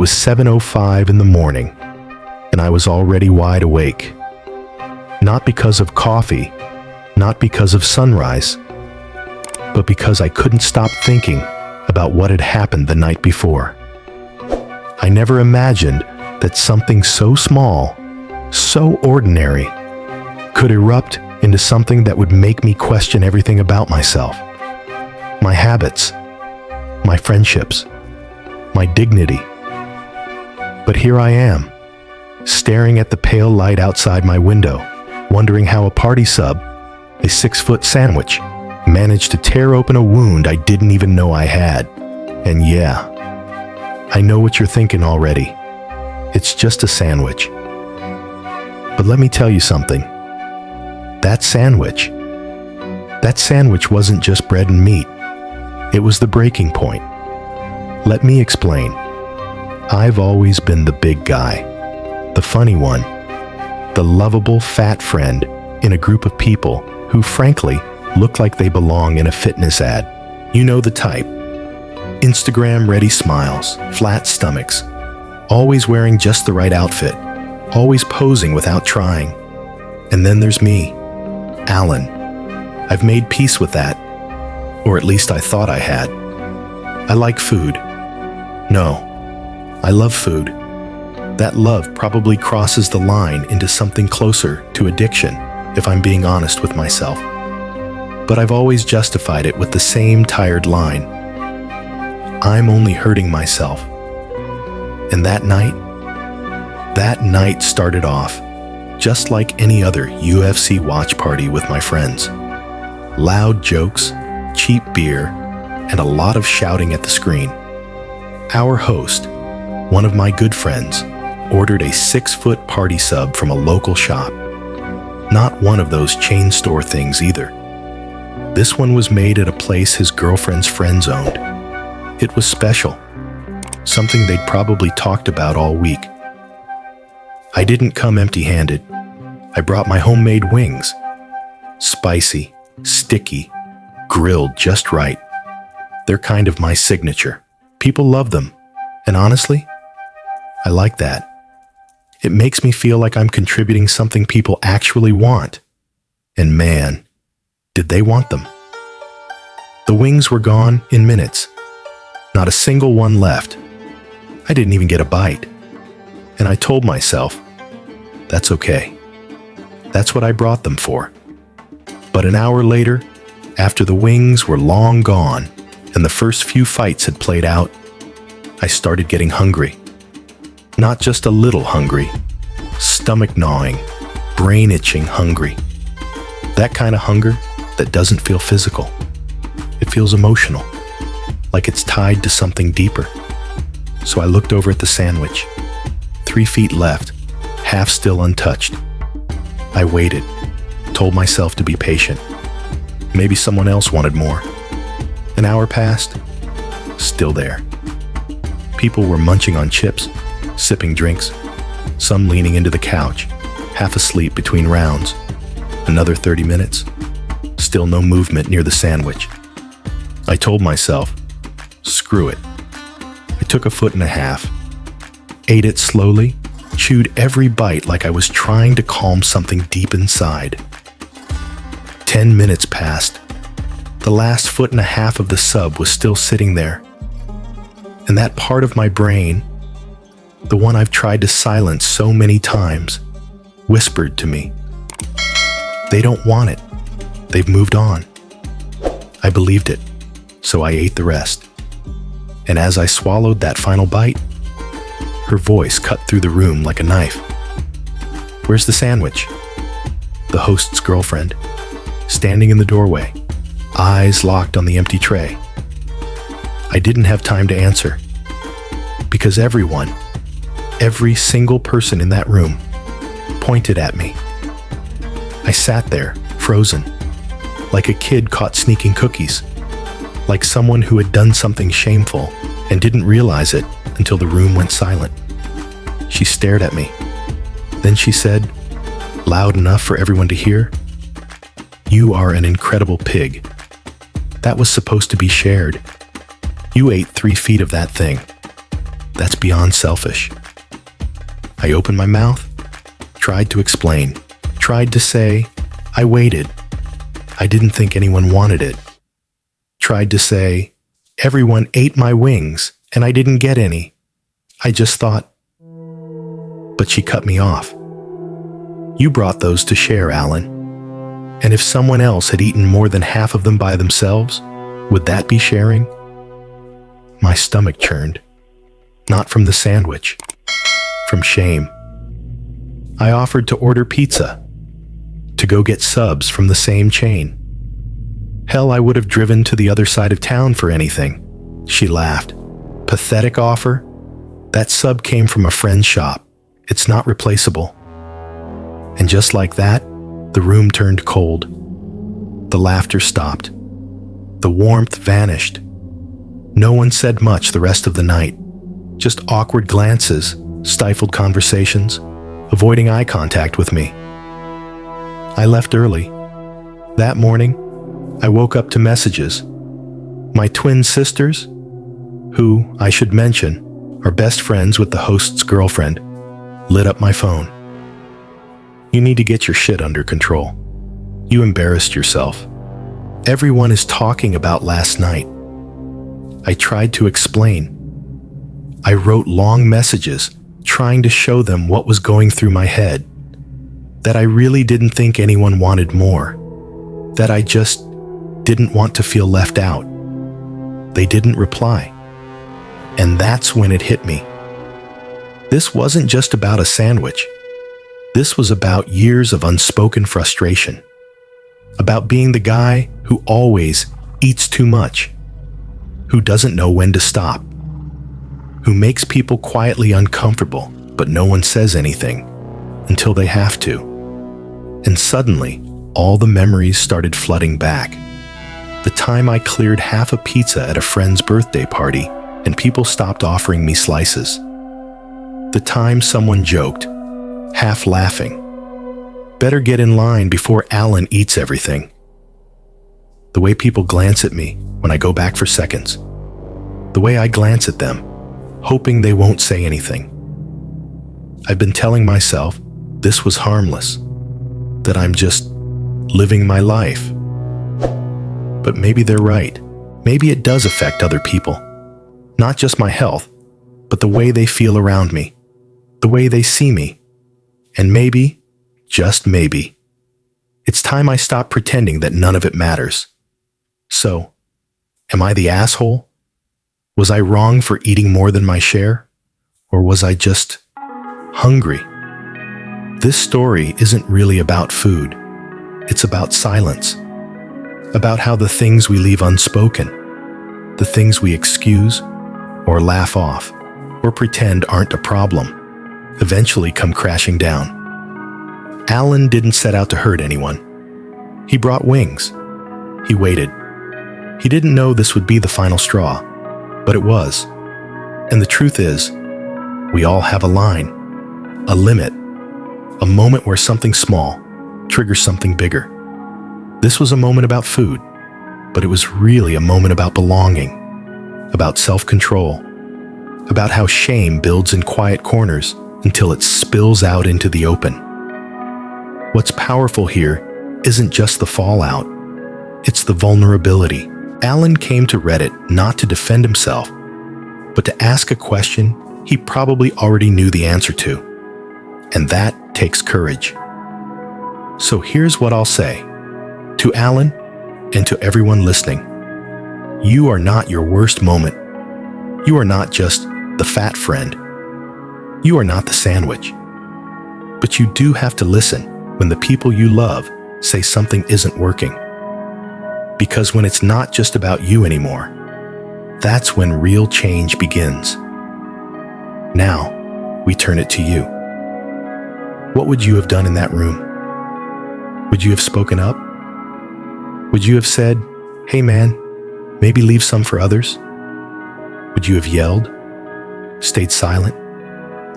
was 7:05 in the morning, and I was already wide awake. Not because of coffee, not because of sunrise, but because I couldn't stop thinking about what had happened the night before. I never imagined that something so small, so ordinary, could erupt into something that would make me question everything about myself. My habits, my friendships, my dignity. But here I am, staring at the pale light outside my window, wondering how a party sub, a 6-foot sandwich, managed to tear open a wound I didn't even know I had. And yeah, I know what you're thinking already. It's just a sandwich. But let me tell you something. That sandwich wasn't just bread and meat. It was the breaking point. Let me explain. I've always been the big guy, the funny one, the lovable fat friend in a group of people who frankly look like they belong in a fitness ad. You know the type. Instagram-ready smiles, flat stomachs, always wearing just the right outfit, always posing without trying. And then there's me, Alan. I've made peace with that, or at least I thought I had. I like food. No, I love food. That love probably crosses the line into something closer to addiction, if I'm being honest with myself. But I've always justified it with the same tired line. I'm only hurting myself. And that night started off just like any other UFC watch party with my friends. Loud jokes, cheap beer, and a lot of shouting at the screen. Our host, one of my good friends, ordered a 6-foot party sub from a local shop. Not one of those chain store things either. This one was made at a place his girlfriend's friends owned. It was special, something they'd probably talked about all week. I didn't come empty-handed. I brought my homemade wings. Spicy, sticky, grilled just right. They're kind of my signature. People love them, and honestly, I like that. It makes me feel like I'm contributing something people actually want. And man, did they want them. The wings were gone in minutes. Not a single one left. I didn't even get a bite. And I told myself, that's okay. That's what I brought them for. But an hour later, after the wings were long gone and the first few fights had played out, I started getting hungry. Not just a little hungry, stomach-gnawing, brain-itching hungry. That kind of hunger that doesn't feel physical. It feels emotional, like it's tied to something deeper. So I looked over at the sandwich. 3 feet left, half still untouched. I waited, told myself to be patient. Maybe someone else wanted more. An hour passed, still there. People were munching on chips, sipping drinks, some leaning into the couch, half asleep between rounds. Another 30 minutes, still no movement near the sandwich. I told myself, screw it. I took a foot and a half, ate it slowly, chewed every bite like I was trying to calm something deep inside. 10 minutes passed. The last foot and a half of the sub was still sitting there. And that part of my brain, the one I've tried to silence so many times, whispered to me, they don't want it. They've moved on. I believed it, so I ate the rest. And as I swallowed that final bite, her voice cut through the room like a knife. Where's the sandwich? The host's girlfriend, standing in the doorway, eyes locked on the empty tray. I didn't have time to answer, because everyone, every single person in that room, pointed at me. I sat there, frozen, like a kid caught sneaking cookies, like someone who had done something shameful and didn't realize it until the room went silent. She stared at me. Then she said, loud enough for everyone to hear, "You are an incredible pig. That was supposed to be shared. You ate 3 feet of that thing." That's beyond selfish. I opened my mouth, tried to explain, tried to say, I waited. I didn't think anyone wanted it. Tried to say, everyone ate my wings and I didn't get any. I just thought, but she cut me off. You brought those to share, Alan. And if someone else had eaten more than half of them by themselves, would that be sharing? My stomach churned. Not from the sandwich, from shame. I offered to order pizza, to go get subs from the same chain. Hell, I would have driven to the other side of town for anything. She laughed. Pathetic offer? That sub came from a friend's shop. It's not replaceable. And just like that, the room turned cold. The laughter stopped. The warmth vanished. No one said much the rest of the night. Just awkward glances, stifled conversations, avoiding eye contact with me. I left early. That morning, I woke up to messages. My twin sisters, who, I should mention, are best friends with the host's girlfriend, lit up my phone. You need to get your shit under control. You embarrassed yourself. Everyone is talking about last night. I tried to explain. I wrote long messages trying to show them what was going through my head. That I really didn't think anyone wanted more. That I just didn't want to feel left out. They didn't reply. And that's when it hit me. This wasn't just about a sandwich. This was about years of unspoken frustration. About being the guy who always eats too much. Who doesn't know when to stop. Who makes people quietly uncomfortable, but no one says anything until they have to. And suddenly, all the memories started flooding back. The time I cleared half a pizza at a friend's birthday party and people stopped offering me slices. The time someone joked, half laughing, better get in line before Alan eats everything. The way people glance at me when I go back for seconds. The way I glance at them, hoping they won't say anything. I've been telling myself this was harmless, that I'm just living my life. But maybe they're right. Maybe it does affect other people. Not just my health, but the way they feel around me, the way they see me. And maybe, just maybe, it's time I stop pretending that none of it matters. So, am I the asshole? Was I wrong for eating more than my share? Or was I just hungry? This story isn't really about food. It's about silence. About how the things we leave unspoken, the things we excuse, or laugh off, or pretend aren't a problem, eventually come crashing down. Alan didn't set out to hurt anyone. He brought wings. He waited. He didn't know this would be the final straw, but it was. And the truth is, we all have a line, a limit, a moment where something small triggers something bigger. This was a moment about food, but it was really a moment about belonging, about self-control, about how shame builds in quiet corners until it spills out into the open. What's powerful here isn't just the fallout, it's the vulnerability. Alan came to Reddit not to defend himself, but to ask a question he probably already knew the answer to. And that takes courage. So here's what I'll say. To Alan, and to everyone listening, you are not your worst moment. You are not just the fat friend. You are not the sandwich. But you do have to listen when the people you love say something isn't working. Because when it's not just about you anymore, that's when real change begins. Now, we turn it to you. What would you have done in that room? Would you have spoken up? Would you have said, "Hey man, maybe leave some for others"? Would you have yelled, stayed silent,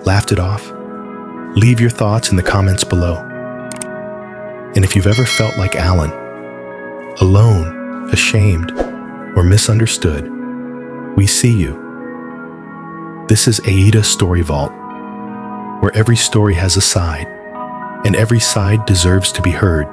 laughed it off? Leave your thoughts in the comments below. And if you've ever felt like Alan, alone, ashamed, or misunderstood, we see you. This is AITA Story Vault, where every story has a side, and every side deserves to be heard.